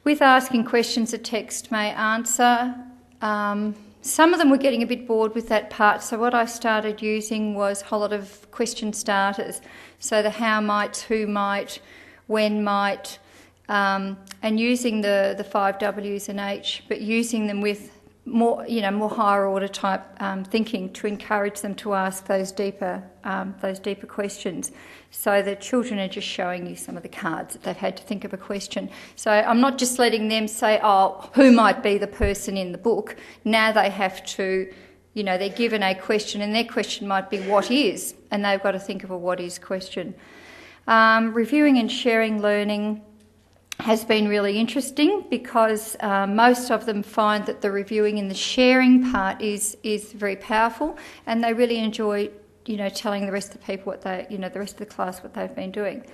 With asking questions, a text may answer. Some of them were getting a bit bored with that part, so what I started using was a whole lot of question starters. So the how might, who might, when might, and using the 5 W's and H, but using them with more higher order type thinking to encourage them to ask those deeper questions. So the children are just showing you some of the cards that they've had to think of a question. So I'm not just letting them say, oh, who might be the person in the book. Now they have to, they're given a question, and their question might be what is, and they've got to think of a what is question. Reviewing and sharing learning has been really interesting because most of them find that the reviewing and the sharing part is very powerful, and they really enjoy telling the rest of the people what they, the rest of the class what they've been doing.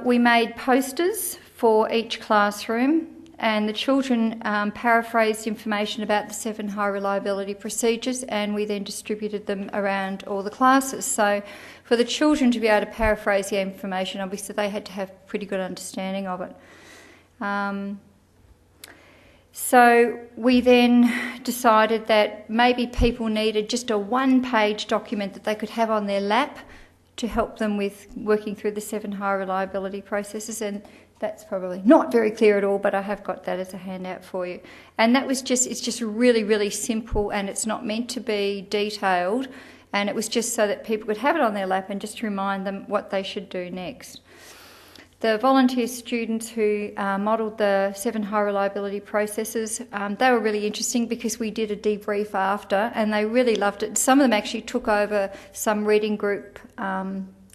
We made posters for each classroom, and the children paraphrased information about the 7 high reliability procedures, and we then distributed them around all the classes. So for the children to be able to paraphrase the information, obviously they had to have pretty good understanding of it. So we then decided that maybe people needed just a 1-page document that they could have on their lap to help them with working through the 7 high reliability processes, and that's probably not very clear at all, but I have got that as a handout for you. And that was it's just really, really simple, and it's not meant to be detailed, and it was just so that people could have it on their lap and just to remind them what they should do next. The volunteer students who modelled the 7 high reliability processes, they were really interesting because we did a debrief after, and they really loved it. Some of them actually took over some reading group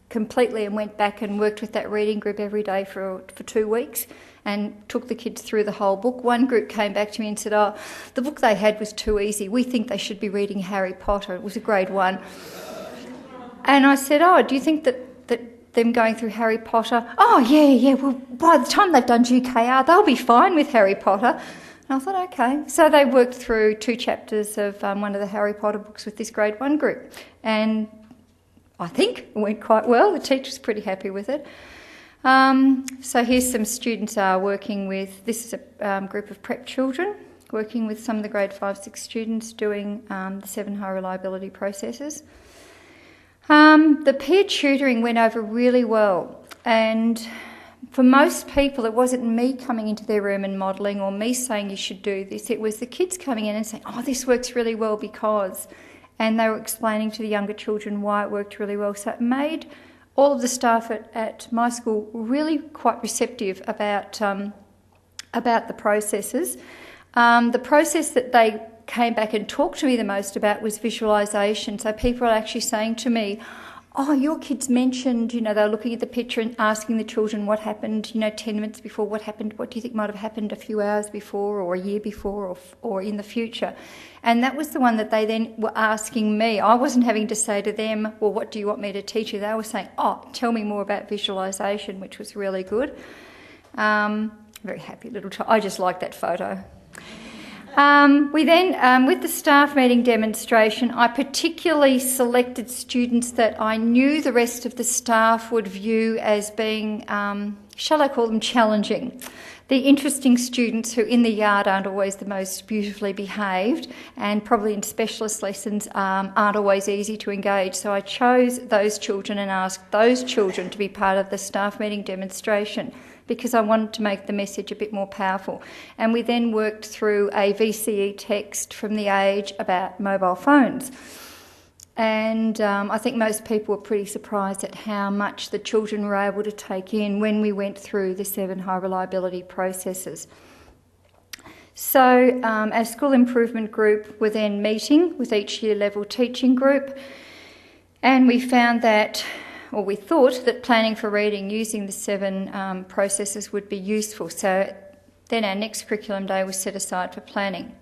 completely and went back and worked with that reading group every day for 2 weeks and took the kids through the whole book. One group came back to me and said, oh, the book they had was too easy. We think they should be reading Harry Potter. It was a grade 1. And I said, oh, do you think that them going through Harry Potter, oh, yeah, well, by the time they've done GKR, they'll be fine with Harry Potter. And I thought, okay. So they worked through 2 chapters of one of the Harry Potter books with this grade 1 group. And I think it went quite well. The teacher's pretty happy with it. So here's some students working with, this is a group of prep children, working with some of the grade 5, 6 students doing the 7 high reliability processes. The peer tutoring went over really well, and for most people it wasn't me coming into their room and modelling or me saying you should do this. It was the kids coming in and saying, oh, this works really well because, and they were explaining to the younger children why it worked really well. So it made all of the staff at my school really quite receptive about the processes. The process that they came back and talked to me the most about was visualisation. So people are actually saying to me, oh, your kids mentioned, they were looking at the picture and asking the children what happened, 10 minutes before, what happened, what do you think might have happened a few hours before or a year before or in the future. And that was the one that they then were asking me. I wasn't having to say to them, well, what do you want me to teach you? They were saying, oh, tell me more about visualisation, which was really good. Very happy little child. I just like that photo. We then, with the staff meeting demonstration, I particularly selected students that I knew the rest of the staff would view as being, shall I call them, challenging. The interesting students who in the yard aren't always the most beautifully behaved, and probably in specialist lessons aren't always easy to engage. So I chose those children and asked those children to be part of the staff meeting demonstration, because I wanted to make the message a bit more powerful. And we then worked through a VCE text from The Age about mobile phones. And I think most people were pretty surprised at how much the children were able to take in when we went through the 7 high reliability processes. So our school improvement group were then meeting with each year level teaching group, and we found that, or we thought that planning for reading using the 7 processes would be useful. So then our next curriculum day was set aside for planning.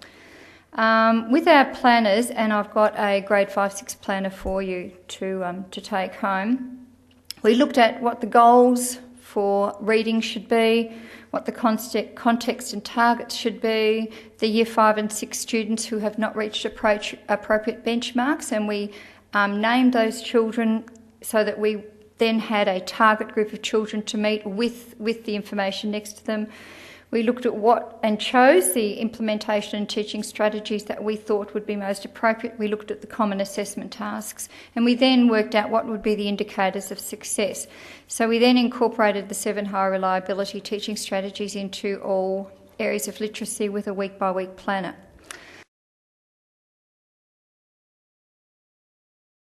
With our planners, and I've got a grade 5-6 planner for you to take home, we looked at what the goals for reading should be, what the context and targets should be, the year 5 and 6 students who have not reached appropriate benchmarks, and we named those children so that we then had a target group of children to meet with the information next to them. We looked at what and chose the implementation and teaching strategies that we thought would be most appropriate. We looked at the common assessment tasks, and we then worked out what would be the indicators of success. So we then incorporated the 7 high reliability teaching strategies into all areas of literacy with a week-by-week planner.